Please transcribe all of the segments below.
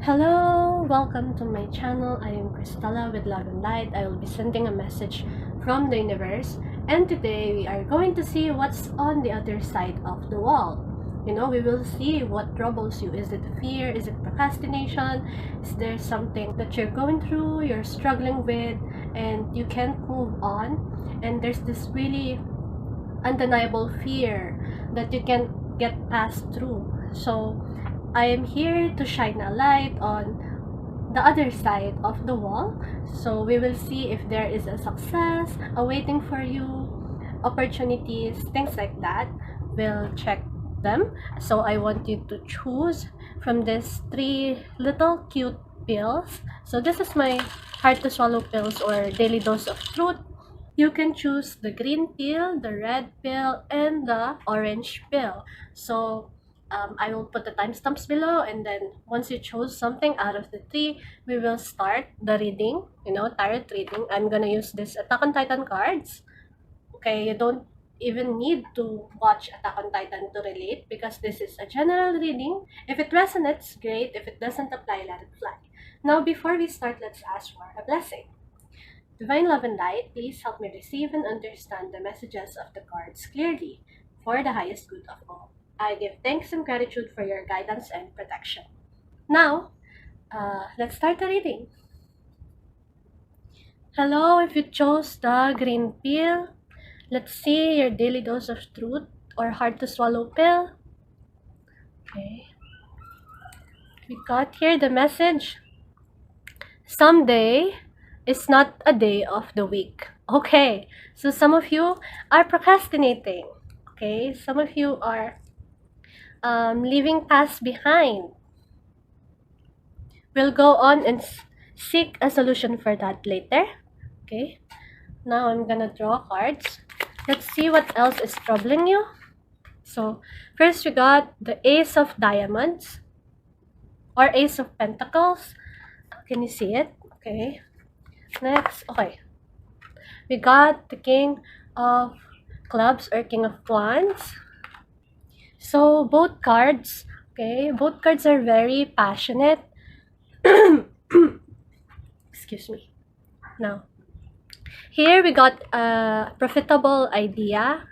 Hello, welcome to my channel. I am Cristela with Love and Light. I will be sending a message from the universe, and today we are going to see what's on the other side of the wall. We will see what troubles you. Is it fear? Is it procrastination? Is there something that you're going through, you're struggling with, and you can't move on? And there's this really undeniable fear that you can't get past through. So I am here to shine a light on the other side of the wall. So we will see if there is a success awaiting for you, opportunities, things like that. We'll check them. So I want you to choose from these three little cute pills. So this is my hard to swallow pills or daily dose of truth. You can choose the green pill, the red pill, and the orange pill. So I will put the timestamps below, and then once you chose something out of the three, we will start the reading, tarot reading. I'm gonna use this Attack on Titan cards. Okay, you don't even need to watch Attack on Titan to relate because this is a general reading. If it resonates, great. If it doesn't apply, let it fly. Now, before we start, let's ask for a blessing. Divine Love and Light, please help me receive and understand the messages of the cards clearly for the highest good of all. I give thanks and gratitude for your guidance and protection. Now, let's start the reading. Hello, if you chose the green pill, let's see your daily dose of truth or hard to swallow pill. Okay. We got here the message. Someday is not a day of the week. Okay, so some of you are procrastinating. Okay, some of you are leaving past behind. We'll go on and seek a solution for that later. Okay, now I'm gonna draw cards. Let's see what else is troubling you. So first we got the Ace of Diamonds or Ace of Pentacles. Can you see it? Okay. Next, okay. We got the King of Clubs or King of Wands. So both cards, both cards are very passionate. Excuse me. Now, here we got a profitable idea.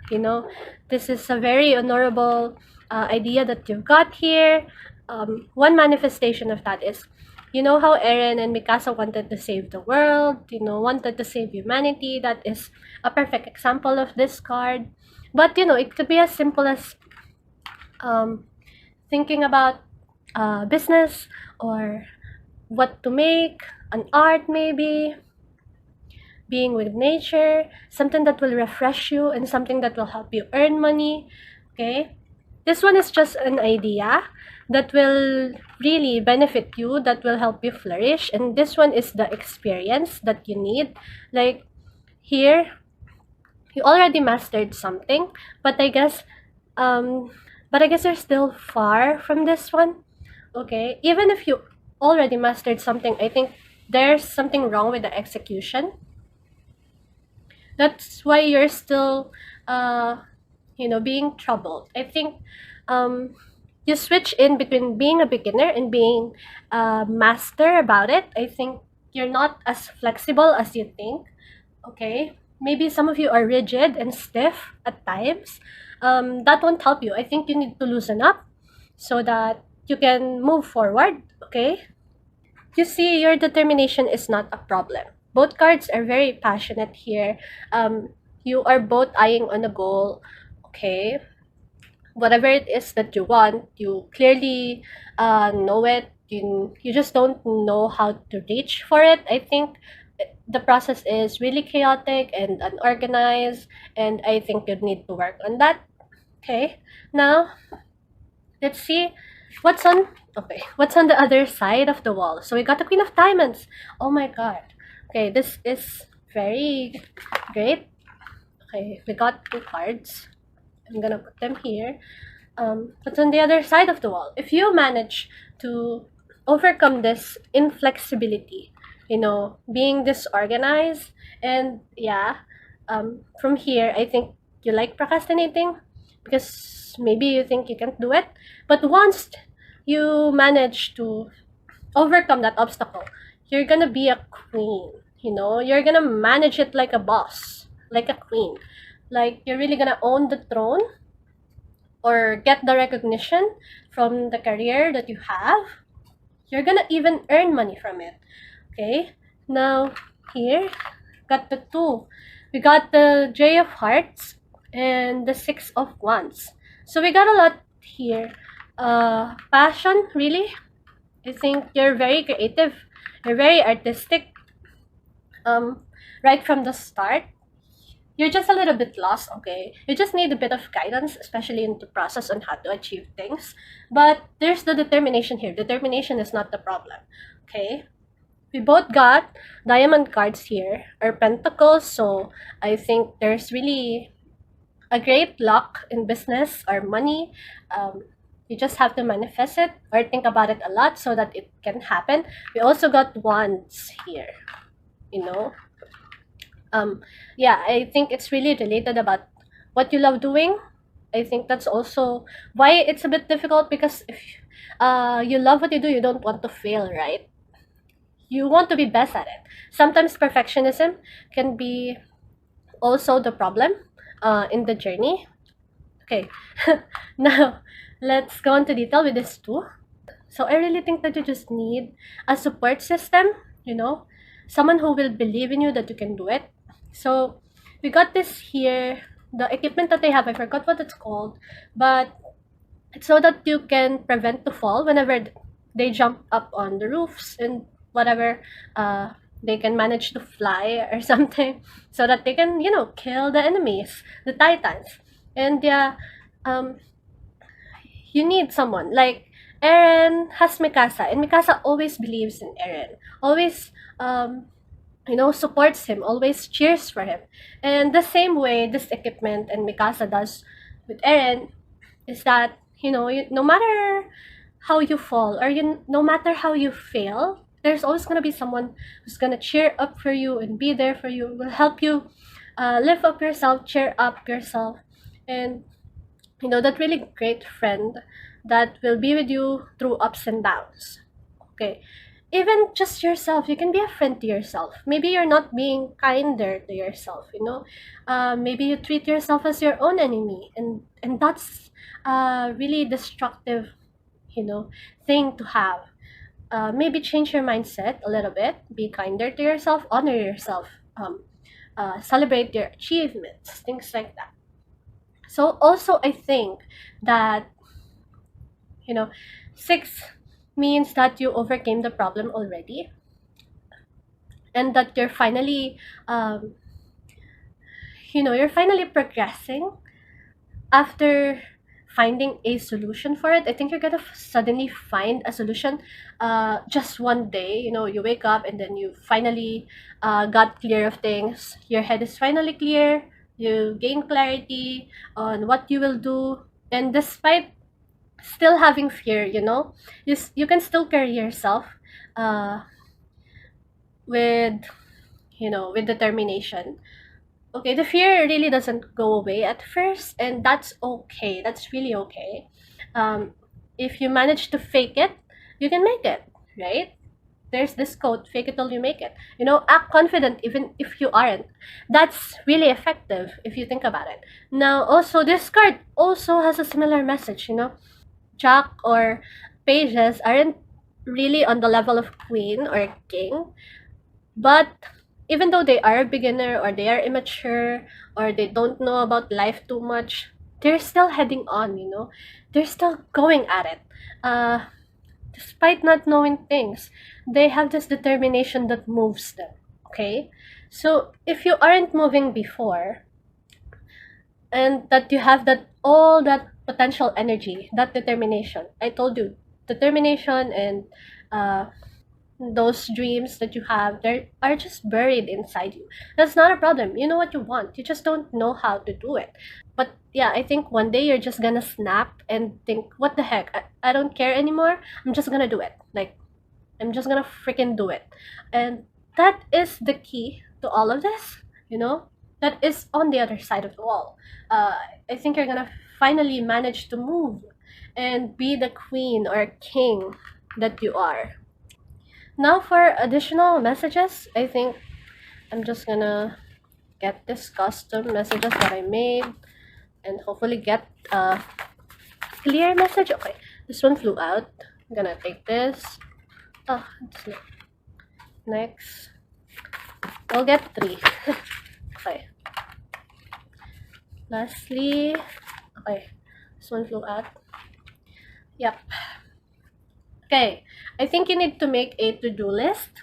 This is a very honorable idea that you've got here. One manifestation of that is, how Eren and Mikasa wanted to save the world, wanted to save humanity. That is a perfect example of this card. But, it could be as simple as thinking about business or what to make, an art maybe, being with nature, something that will refresh you and something that will help you earn money. Okay, this one is just an idea that will really benefit you, that will help you flourish, and this one is the experience that you need. Like here, you already mastered something, but I guess you're still far from this one. Okay, even if you already mastered something, I think there's something wrong with the execution. That's why you're still being troubled. I think you switch in between being a beginner and being a master about it. I think you're not as flexible as you think. Okay, maybe some of you are rigid and stiff at times. That won't help you. I think you need to loosen up so that you can move forward. Okay, you see, your determination is not a problem. Both cards are very passionate here. You are both eyeing on a goal. Okay, whatever it is that you want, you clearly know it. You just don't know how to reach for it. I think the process is really chaotic and unorganized, and I think you need to work on that. Okay, now let's see what's on the other side of the wall. So we got the Queen of Diamonds. Oh my god. Okay, this is very great. Okay, we got two cards. I'm gonna put them here. What's on the other side of the wall? If you manage to overcome this inflexibility, being disorganized, and from here, I think you like procrastinating because maybe you think you can't do it. But once you manage to overcome that obstacle, you're gonna be a queen. You know, you're gonna manage it like a boss, like a queen. Like you're really gonna own the throne or get the recognition from the career that you have. You're gonna even earn money from it. Okay? Now, here, got the two. We got the J of Hearts and the Six of Wands. So we got a lot here. Passion, really? I think you're very creative. You're very artistic. Right from the start, you're just a little bit lost, okay? You just need a bit of guidance, especially in the process on how to achieve things. But there's the determination here. Determination is not the problem, okay? We both got diamond cards here, or pentacles, so I think there's really a great luck in business or money. You just have to manifest it or think about it a lot so that it can happen. We also got wands here, you know. Yeah, I think it's really related about what you love doing. I think that's also why it's a bit difficult, because if you love what you do, you don't want to fail, right? You want to be best at it. Sometimes perfectionism can be also the problem in the journey. Okay, now let's go into detail with this too. So I really think that you just need a support system, you know, someone who will believe in you that you can do it. So we got this here, the equipment that they have, I forgot what it's called, but it's so that you can prevent the fall whenever they jump up on the roofs and whatever. They can manage to fly or something, so that they can, you know, kill the enemies, the titans. And yeah, um, you need someone like Eren has Mikasa, and Mikasa always believes in Eren, always you know, supports him, always cheers for him. And the same way this equipment and Mikasa does with Eren is that, you know, no matter how you fall, or no matter how you fail, there's always gonna be someone who's gonna cheer up for you and be there for you, will help you lift up yourself, cheer up yourself, and you know, that really great friend that will be with you through ups and downs. Okay, even just yourself, you can be a friend to yourself. Maybe you're not being kinder to yourself, you know. Maybe you treat yourself as your own enemy, and that's really destructive, you know, thing to have. Maybe change your mindset a little bit, be kinder to yourself, honor yourself, celebrate your achievements, things like that. So also I think that, you know, six means that you overcame the problem already, and that you're finally you know, you're finally progressing after finding a solution for it. I think you're gonna suddenly find a solution just one day. You know, you wake up and then you finally got clear of things. Your head is finally clear. You gain clarity on what you will do, and despite still having fear, you know, you can still carry yourself uh, with, you know, with determination. Okay, the fear really doesn't go away at first, and that's okay. That's really okay. If you manage to fake it, you can make it, right? There's this quote, fake it till you make it. You know, act confident even if you aren't. That's really effective if you think about it. Now, also, this card also has a similar message, you know. Jack or pages aren't really on the level of queen or king, but even though they are a beginner or they are immature or they don't know about life too much, they're still heading on, you know. They're still going at it. Despite not knowing things, they have this determination that moves them. Okay? So if you aren't moving before, and that you have that all that potential energy, that determination, I told you, determination and those dreams that you have, they are just buried inside you. That's not a problem. You know what you want, you just don't know how to do it. But yeah, I think one day you're just gonna snap and think, what the heck, I don't care anymore, I'm just gonna do it. Like, I'm just gonna freaking do it. And that is the key to all of this, you know. That is on the other side of the wall. I think you're gonna finally manage to move and be the queen or king that you are. Now for additional messages, I think I'm just gonna get this custom messages that I made and hopefully get a clear message. Okay, this one flew out. I'm gonna take this. Oh, next. I'll get 3. Okay. Lastly, okay, this one flew out. Yep. Okay, I think you need to make a to-do list,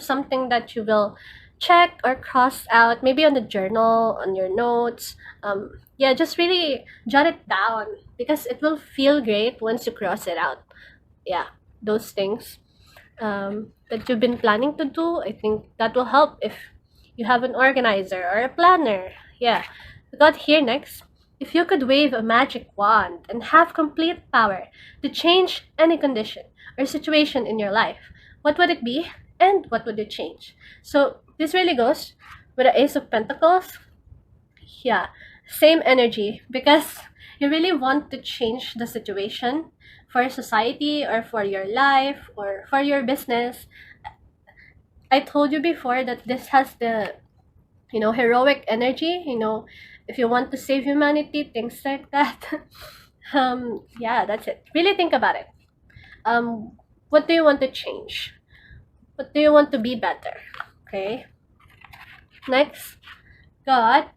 something that you will check or cross out, maybe on the journal, on your notes. Yeah, just really jot it down because it will feel great once you cross it out. Yeah, those things that you've been planning to do, I think that will help if you have an organizer or a planner. Yeah, we got here next. If you could wave a magic wand and have complete power to change any condition or situation in your life, what would it be and what would you change? So this really goes with the Ace of Pentacles. Yeah, same energy because you really want to change the situation for society or for your life or for your business. I told you before that this has the heroic energy, if you want to save humanity, things like that. Yeah, that's it. Really think about it. What do you want to change? What do you want to be better? Okay. Next, got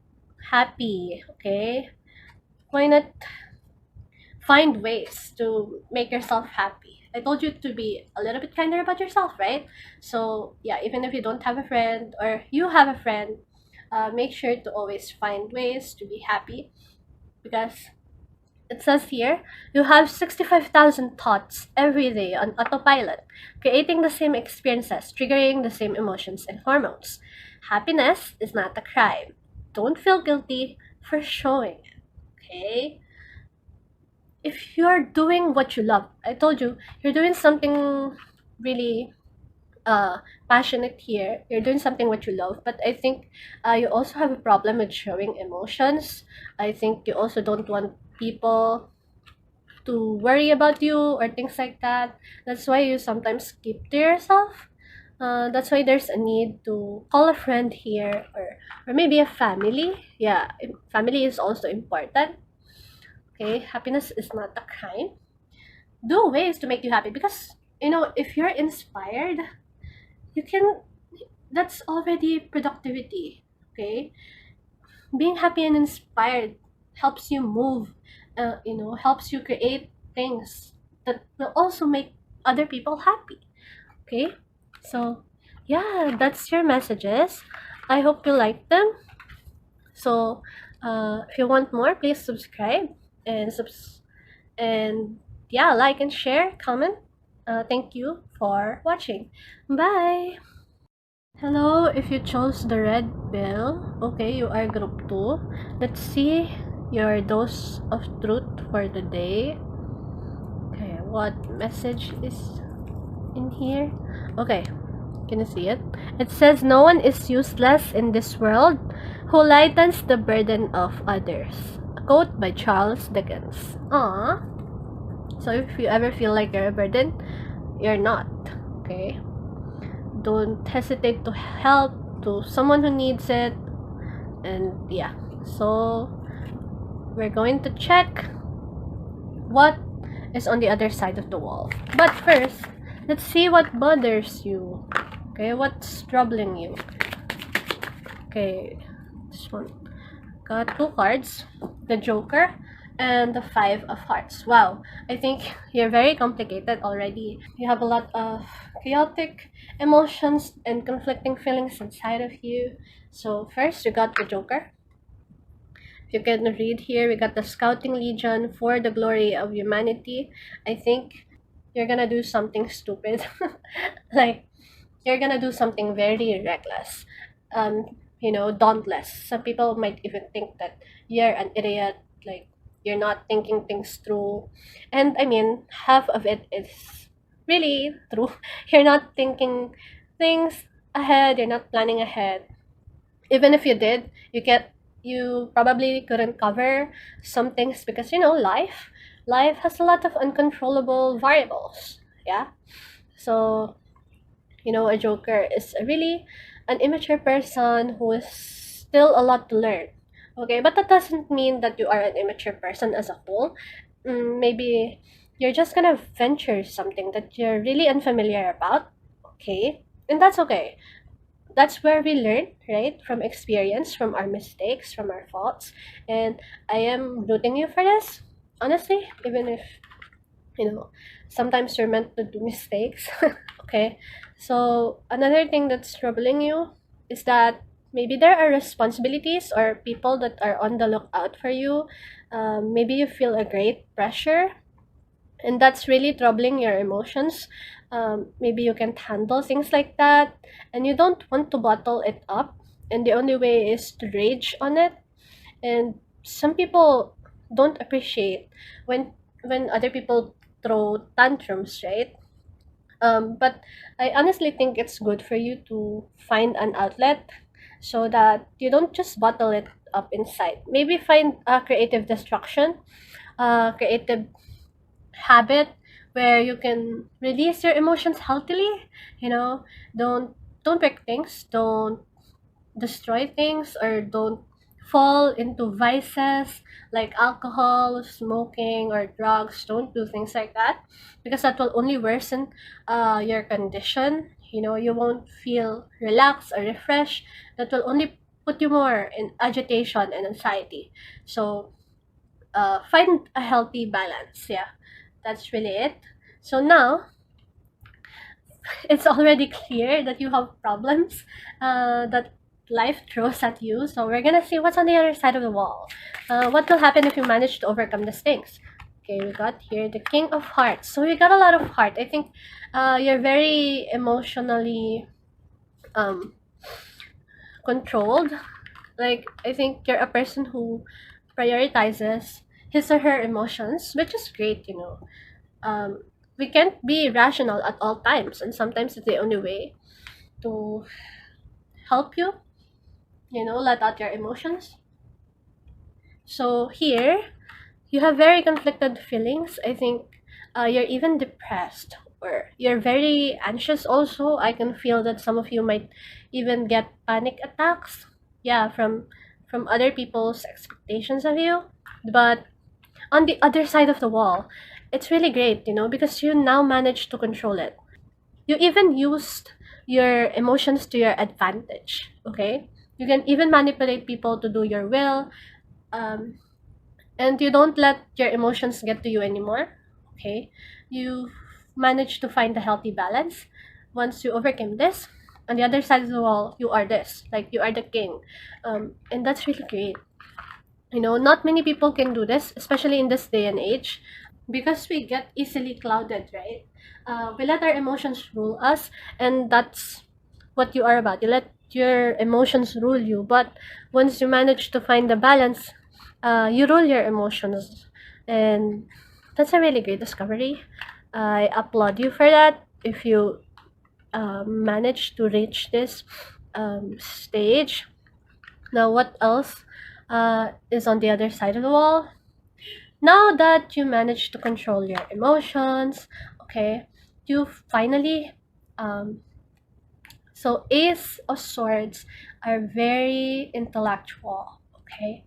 happy. Okay. Why not find ways to make yourself happy? I told you to be a little bit kinder about yourself, right? So yeah, even if you don't have a friend or you have a friend, make sure to always find ways to be happy because it says here you have 65,000 thoughts every day on autopilot, creating the same experiences, triggering the same emotions and hormones. Happiness is not a crime. Don't feel guilty for showing it, okay? If you're doing what you love, I told you, you're doing something really passionate here, you're doing something what you love, but I think you also have a problem with showing emotions. I think you also don't want people to worry about you or things like that. That's why you sometimes keep to yourself. That's why there's a need to call a friend here or maybe a family. Yeah, family is also important. Okay, happiness is not a crime. Do ways to make you happy because if you're inspired, you can that's already productivity. Okay, being happy and inspired helps you move, helps you create things that will also make other people happy. Okay, so yeah, that's your messages. I hope you like them. So if you want more, please subscribe and and yeah, like and share, comment. Thank you for watching. Bye. Hello, if you chose the red pill, okay, you are group 2. Let's see your dose of truth for the day. Okay, what message is in here? Okay, can you see it? It says, no one is useless in this world who lightens the burden of others. A quote by Charles Dickens. Aww. So if you ever feel like you're a burden, you're not. Okay? Don't hesitate to help to someone who needs it. And yeah, so we're going to check what is on the other side of the wall. But first, let's see what bothers you. Okay, what's troubling you? Okay, this one. Got 2 cards, the Joker and the 5 of Hearts. Wow, I think you're very complicated already. You have a lot of chaotic emotions and conflicting feelings inside of you. So first, you got the Joker. If you can read here, we got the Scouting Legion for the glory of humanity. I think you're gonna do something stupid. Like, you're gonna do something very reckless. Dauntless. Some people might even think that you're an idiot, like you're not thinking things through. And I mean, half of it is really true. You're not thinking things ahead, you're not planning ahead. Even if you did, you probably couldn't cover some things because life has a lot of uncontrollable variables. Yeah. So A joker is really an immature person who is still a lot to learn. Okay, but that doesn't mean that you are an immature person as a whole. Maybe you're just gonna venture something that you're really unfamiliar about. Okay, and that's okay. That's where we learn, right? From experience, from our mistakes, from our faults. And I am rooting you for this, honestly, even if, sometimes you're meant to do mistakes. Okay. So, another thing that's troubling you is that maybe there are responsibilities or people that are on the lookout for you. Maybe you feel a great pressure, and that's really troubling your emotions. Maybe you can't handle things like that, and you don't want to bottle it up, and the only way is to rage on it. And some people don't appreciate when other people throw tantrums, right? But I honestly think it's good for you to find an outlet so that you don't just bottle it up inside. Maybe find a creative distraction, a creative habit where you can release your emotions healthily. you know don't break things, don't destroy things, or don't fall into vices like alcohol, smoking, or drugs. Don't do things like that, because that will only worsen your condition. You won't feel relaxed or refreshed. That will only put you more in agitation and anxiety. So find a healthy balance. Yeah, that's really it. So now it's already clear that you have problems that life throws at you. So we're gonna see what's on the other side of the wall. What will happen if you manage to overcome these things? Okay, we got here the King of Hearts. So you got a lot of heart. I think you're very emotionally um, controlled. Like, I think you're a person who prioritizes his or her emotions, which is great. um, we can't be rational at all times, and sometimes it's the only way to help you, let out your emotions. So here, you have very conflicted feelings. I think you're even depressed, or you're very anxious also. I can feel that some of you might even get panic attacks. Yeah, from other people's expectations of you. But on the other side of the wall, it's really great, because you now manage to control it. You even used your emotions to your advantage. Okay, you can even manipulate people to do your will. um, and you don't let your emotions get to you anymore. Okay, you manage to find a healthy balance. Once you overcome this, on the other side of the wall, you are this, like you are the king. And that's really great. Not many people can do this, especially in this day and age, because we get easily clouded, right? We let our emotions rule us, and that's what you are about. You let your emotions rule you, but once you manage to find the balance, you rule your emotions, and that's a really great discovery. I applaud you for that. If you manage to reach this stage. Now, what else is on the other side of the wall? Now that you manage to control your emotions, okay, you finally, um, so Ace of Swords are very intellectual, okay?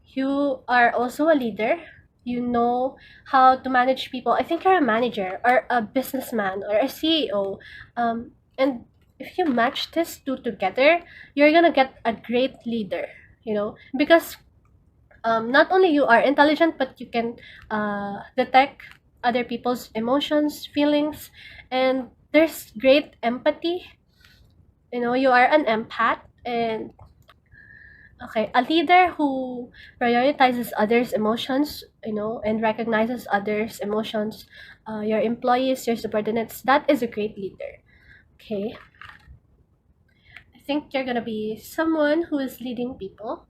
You are also a leader. You know how to manage people. I think you're a manager or a businessman or a CEO. And if you match these two together, you're gonna get a great leader, because not only you are intelligent, but you can detect other people's emotions, feelings, and there's great empathy. You are an empath, and okay, a leader who prioritizes others' emotions, and recognizes others' emotions, your employees, your subordinates, that is a great leader. Okay, I think you're gonna be someone who is leading people.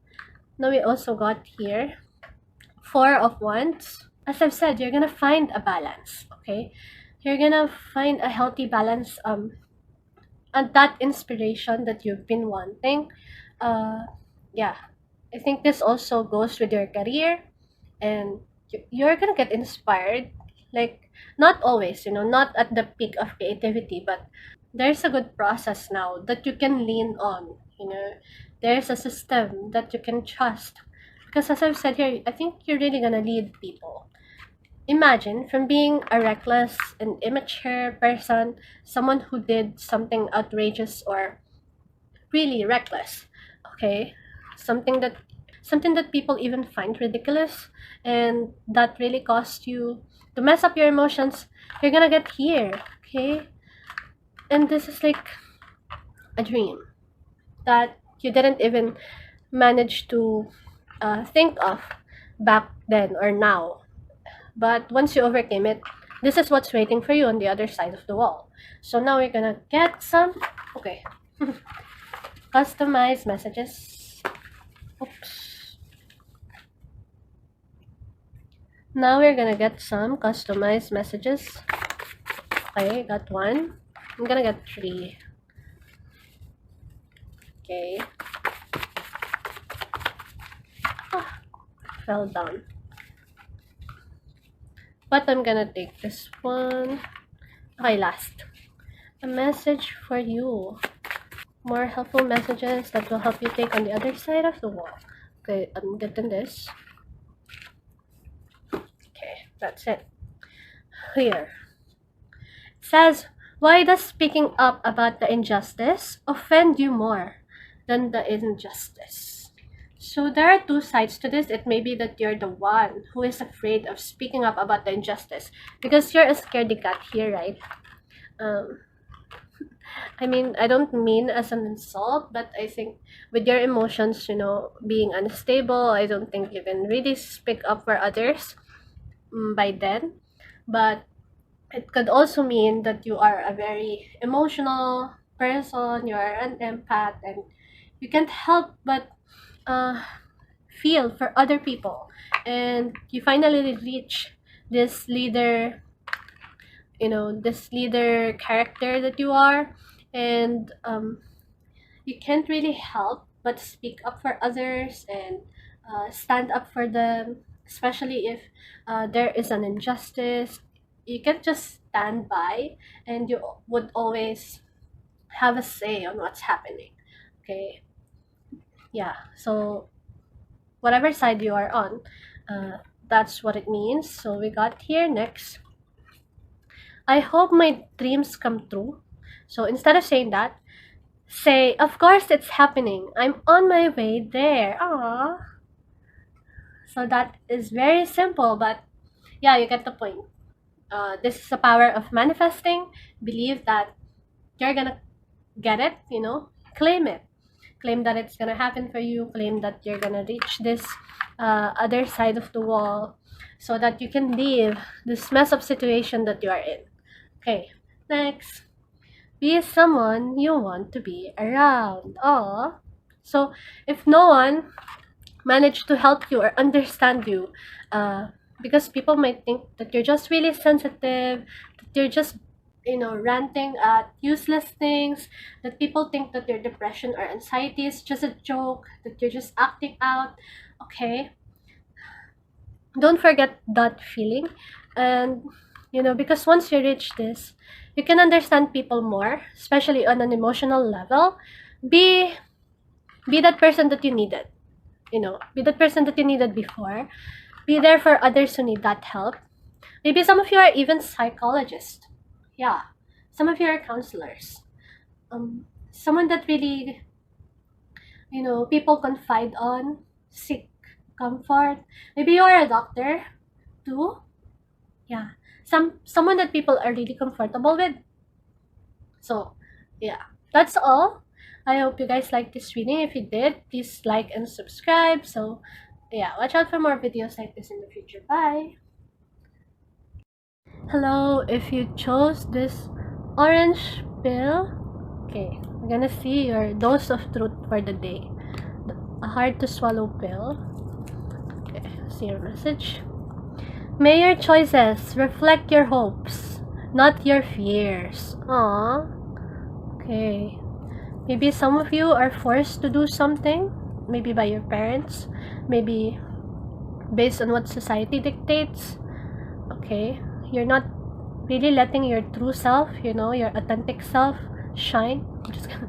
Now we also got here Four of Wands. As I've said, you're gonna find a balance. Okay, you're gonna find a healthy balance. And that inspiration that you've been wanting. Yeah, I think this also goes with your career, and you're gonna get inspired Like, not always, not at the peak of creativity, but there's a good process now that you can lean on. There's a system that you can trust. Because as I've said here, I think you're really gonna lead people. Imagine from being a reckless and immature person, someone who did something outrageous or really reckless, okay? Something that people even find ridiculous, and that really caused you to mess up your emotions. You're gonna get here, okay? And this is like a dream that you didn't even manage to think of back then or now. But once you overcame it, this is what's waiting for you on the other side of the wall. So now we're gonna get some, okay, customized messages. Oops. Now we're gonna get some customized messages. Okay, got one. I'm gonna get 3. Okay. Ah, fell down. But I'm gonna take this one. Okay, last. A message for you. More helpful messages that will help you take on the other side of the wall. Okay, I'm getting this. Okay, that's it. Here. It says, why does speaking up about the injustice offend you more than the injustice? So there are 2 sides to this. It may be that you're the one who is afraid of speaking up about the injustice because you're a scaredy cat here, right? I mean, I don't mean as an insult, but I think with your emotions, being unstable, I don't think you can really speak up for others by then. But it could also mean that you are a very emotional person, you are an empath, and you can't help but feel for other people. And you finally reach this leader, this leader character that you are, and you can't really help but speak up for others and stand up for them, especially if there is an injustice. You can't just stand by, and you would always have a say on what's happening. Okay, yeah, so whatever side you are on, that's what it means. So we got here next, I hope my dreams come true. So instead of saying that, say, of course it's happening. I'm on my way there. Aww. So that is very simple, but yeah, you get the point. This is the power of manifesting. Believe that you're gonna get it, claim it. Claim that it's gonna happen for you. Claim that you're gonna reach this other side of the wall so that you can leave this mess up situation that you are in. Okay, next. Be someone you want to be around. Aww. So if no one managed to help you or understand you, because people might think that you're just really sensitive, that you're just ranting at useless things, that people think that your depression or anxiety is just a joke, that you're just acting out. Okay, don't forget that feeling. And because once you reach this, you can understand people more, especially on an emotional level. Be that person that you needed. Be that person that you needed before. Be there for others who need that help. Maybe some of you are even psychologists. Yeah, some of you are counselors. Someone that really, people confide on, seek comfort. Maybe you are a doctor too. Yeah, someone that people are really comfortable with. So yeah, that's all. I hope you guys liked this reading. If you did, please like and subscribe. So yeah, watch out for more videos like this in the future. Bye. Hello, if you chose this orange pill, okay, we're gonna see your dose of truth for the day. A hard to swallow pill. Okay, see your message. May your choices reflect your hopes, not your fears. Aww. Okay. Maybe some of you are forced to do something, maybe by your parents, maybe based on what society dictates. Okay. you're not really letting your true self, your authentic self shine. I'm just gonna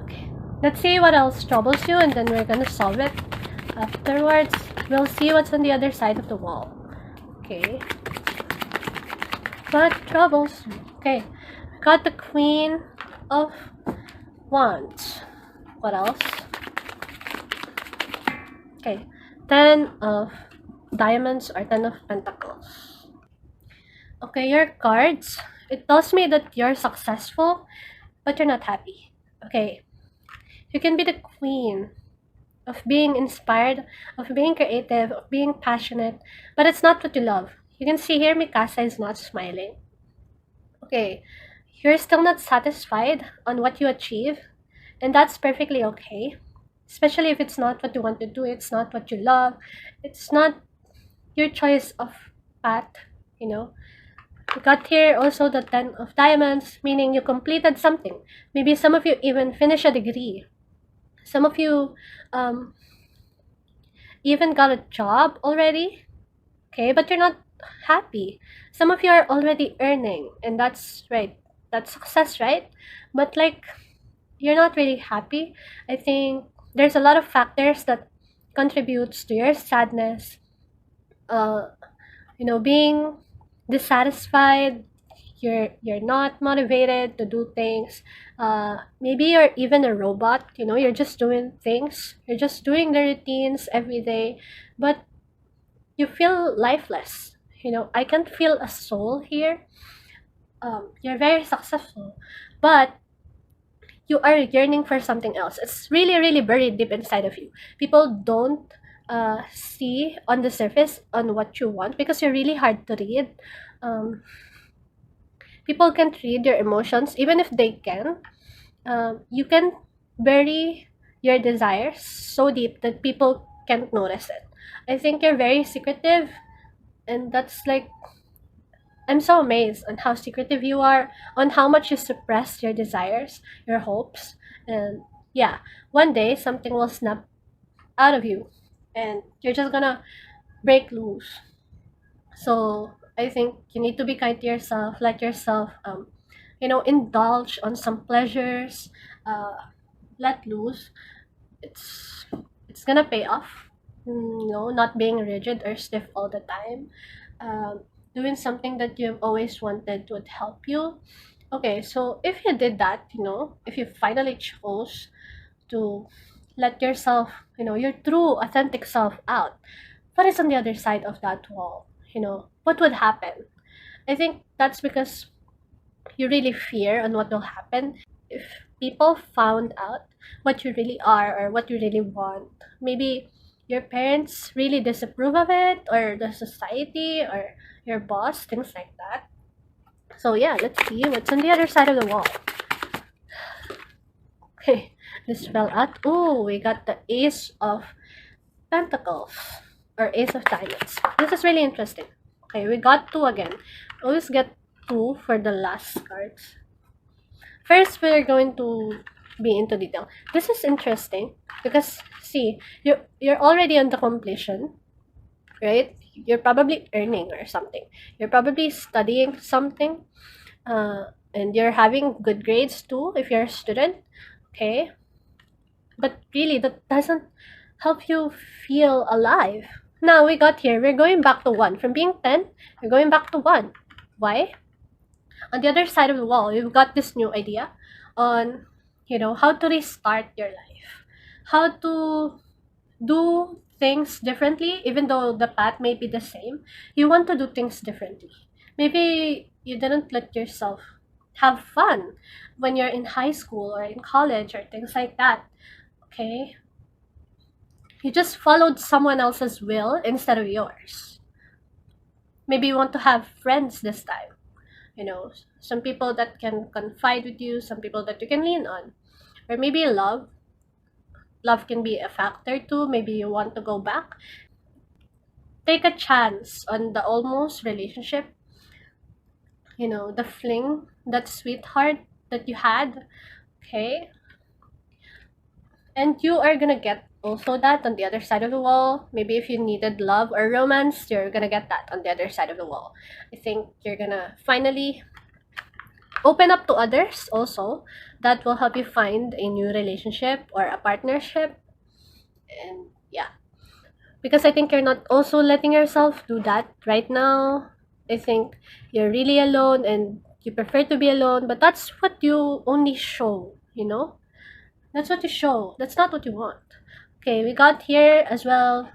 okay, let's see what else troubles you, and then we're gonna solve it afterwards. We'll see what's on the other side of the wall. Okay, what troubles you? Okay, we got the Queen of Wands. What else? Okay, 10 of Diamonds or 10 of Pentacles. Okay, your cards, it tells me that you're successful, but you're not happy. Okay, you can be the queen of being inspired, of being creative, of being passionate, but it's not what you love. You can see here Mikasa is not smiling. Okay, you're still not satisfied on what you achieve, and that's perfectly okay. Especially if it's not what you want to do, it's not what you love, it's not your choice of path, you know. We got here also the 10 of Diamonds, meaning you completed something. Maybe some of you even finished a degree. Some of you even got a job already, okay, but you're not happy. Some of you are already earning, and that's right. That's success, right? But like, you're not really happy. I think there's a lot of factors that contributes to your sadness. Being dissatisfied, you're not motivated to do things. Maybe you're even a robot, you're just doing things, you're just doing the routines every day, but you feel lifeless. I can feel a soul here. You're very successful, but you are yearning for something else. It's really, really buried deep inside of you. People don't see on the surface on what you want because you're really hard to read. Um, People can't read your emotions, even if they can. You can bury your desires so deep that people can't notice it. I think you're very secretive, and that's like, I'm so amazed on how secretive you are, on how much you suppress your desires, your hopes, and yeah, one day something will snap out of you, and you're just gonna break loose. So I think you need to be kind to yourself, let yourself, indulge on some pleasures, let loose. It's it's gonna pay off. Not being rigid or stiff all the time. Doing something that you've always wanted would help you. Okay, so if you did that, if you finally chose to let yourself, your true authentic self out, what is on the other side of that wall? What would happen? I think that's because you really fear on what will happen if people found out what you really are or what you really want. Maybe your parents really disapprove of it, or the society, or your boss, things like that. So yeah, let's see what's on the other side of the wall. Okay, this fell out. Oh, we got the Ace of Pentacles or Ace of Diamonds. This is really interesting. Okay, we got two again. Always get two for the last cards. First, we're going to be into detail. This is interesting because see, you're already on the completion, right? You're probably earning or something. You're probably studying something, and you're having good grades too if you're a student. Okay, but really that doesn't help you feel alive. Now we got here, we're going back to 1. From being 10, we're going back to 1. Why? On the other side of the wall, you've got this new idea on, how to restart your life. How to do things differently, even though the path may be the same. You want to do things differently. Maybe you didn't let yourself have fun when you're in high school or in college or things like that. Okay? You just followed someone else's will instead of yours. Maybe you want to have friends this time. Some people that can confide with you, some people that you can lean on. Or maybe love. Love can be a factor too. Maybe you want to go back. Take a chance on the almost relationship. The fling, that sweetheart that you had. Okay? And you are gonna get also that on the other side of the wall. Maybe if you needed love or romance, you're gonna get that on the other side of the wall. I think you're gonna finally open up to others also. That will help you find a new relationship or a partnership. And yeah, because I think you're not also letting yourself do that right now. I think you're really alone and you prefer to be alone, but that's what you only show, you know? That's what you show. That's not what you want. Okay, we got here as well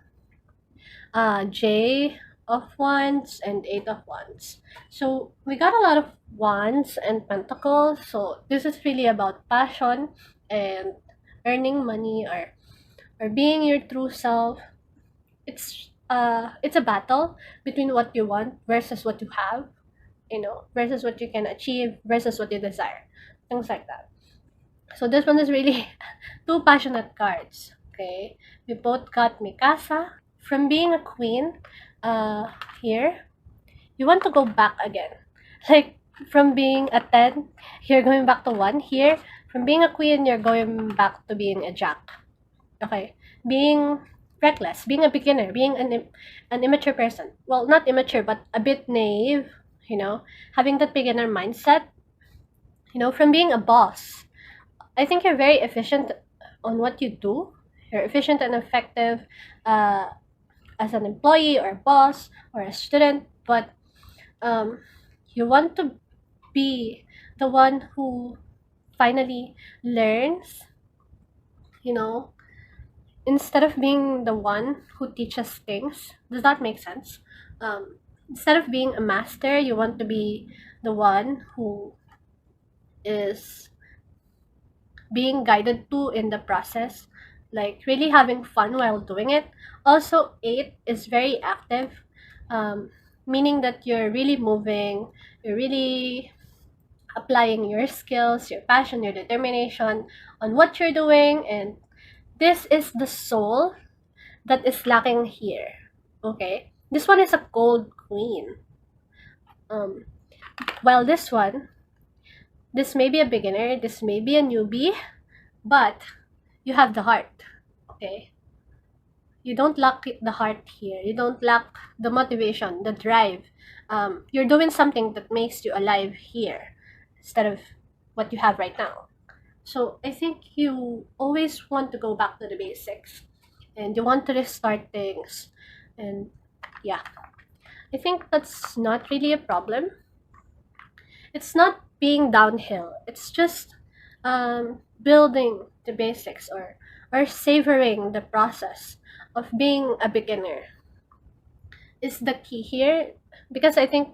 J of Wands and Eight of Wands. So we got a lot of Wands and Pentacles. So this is really about passion and earning money or being your true self. It's a battle between what you want versus what you have, you know, versus what you can achieve versus what you desire. Things like that. So this one is really two passionate cards. Okay, we both got Mikasa. From being a queen, here, you want to go back again. Like from being a 10, you're going back to 1. Here, from being a queen, you're going back to being a jack. Okay, being reckless, being a beginner, being an immature person. Well, not immature, but a bit naive. You know, having that beginner mindset. You know, from being a boss, I think you're very efficient on what you do. You're efficient and effective as an employee or a boss or a student, but you want to be the one who finally learns, you know, instead of being the one who teaches things. Does that make sense? Instead of being a master, you want to be the one who is being guided to in the process, like really having fun while doing it. Also, 8 is very active, meaning that you're really moving, you're really applying your skills, your passion, your determination on what you're doing, and this is the soul that is lacking here. Okay, this one is a cold queen. While this may be a beginner, this may be a newbie, but you have the heart. Okay, you don't lack the heart here. You don't lack the motivation, the drive. You're doing something that makes you alive here instead of what you have right now. So I think you always want to go back to the basics and you want to restart things. And yeah, I think that's not really a problem. It's not being downhill. It's just building the basics or savoring the process of being a beginner is the key here, because I think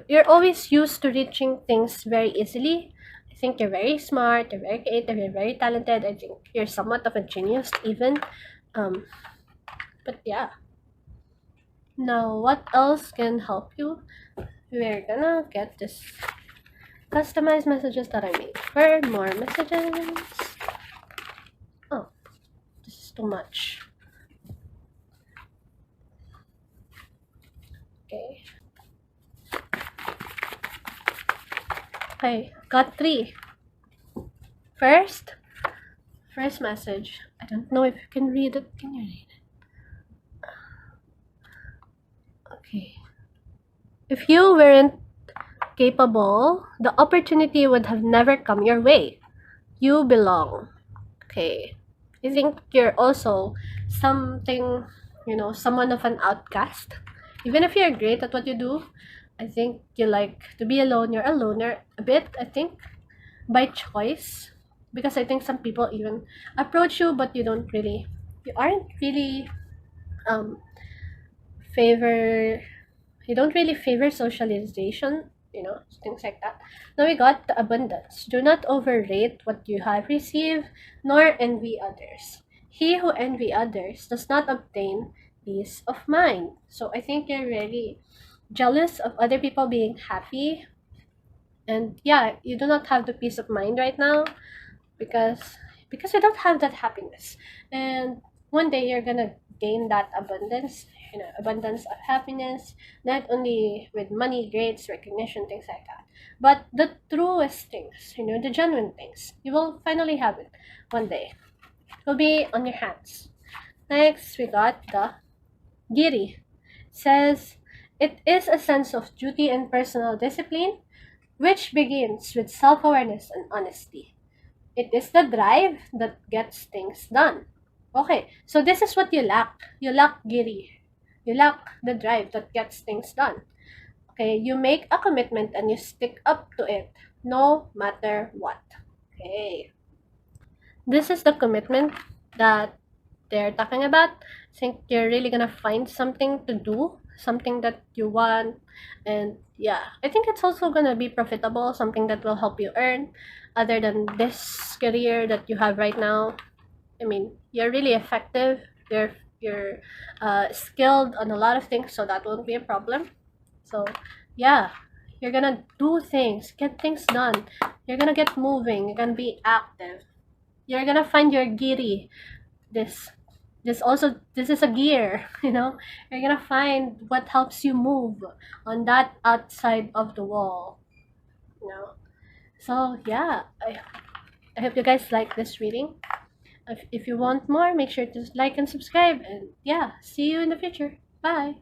you're always used to reaching things very easily. I think you're very smart, you're very creative, you're very talented. I think you're somewhat of a genius even. But yeah. Now, what else can help you? We're gonna get this customized messages that I made for more messages. Oh, this is too much. Okay. Okay, got 3. First message. I don't know if you can read it. Can you read it? Okay. If you weren't capable, the opportunity would have never come your way. You belong. Okay. I think you're also something, you know, someone of an outcast. Even if you're great at what you do, I think you like to be alone. You're a loner a bit, I think, by choice. Because I think some people even approach you, but you aren't really favor, you don't really favor socialization, you know, things like that. Now we got the abundance. Do not overrate what you have received, nor envy others. He who envy others does not obtain peace of mind. So I think you're really jealous of other people being happy. And yeah, you do not have the peace of mind right now because you don't have that happiness. And one day you're gonna gain that abundance, you know, abundance of happiness, not only with money, grades, recognition, things like that, but the truest things, you know, the genuine things. You will finally have it one day. will be on your hands. Next, we got the giri. Says, it is a sense of duty and personal discipline, which begins with self-awareness and honesty. It is the drive that gets things done. Okay, so this is what you lack. You lack giri. You lack the drive that gets things done. Okay, you make a commitment and you stick up to it, no matter what. Okay. This is the commitment that they're talking about. I think you're really gonna find something to do, something that you want, and yeah, I think it's also gonna be profitable, something that will help you earn other than this career that you have right now. I mean, you're really effective, you're skilled on a lot of things, so that won't be a problem. So yeah, you're gonna do things, get things done, you're gonna get moving, you're gonna be active, you're gonna find your giri. This is a gear, you know. You're gonna find what helps you move on that outside of the wall, you know. So yeah, I hope you guys like this reading. If you want more, make sure to like and subscribe, and yeah, see you in the future. Bye.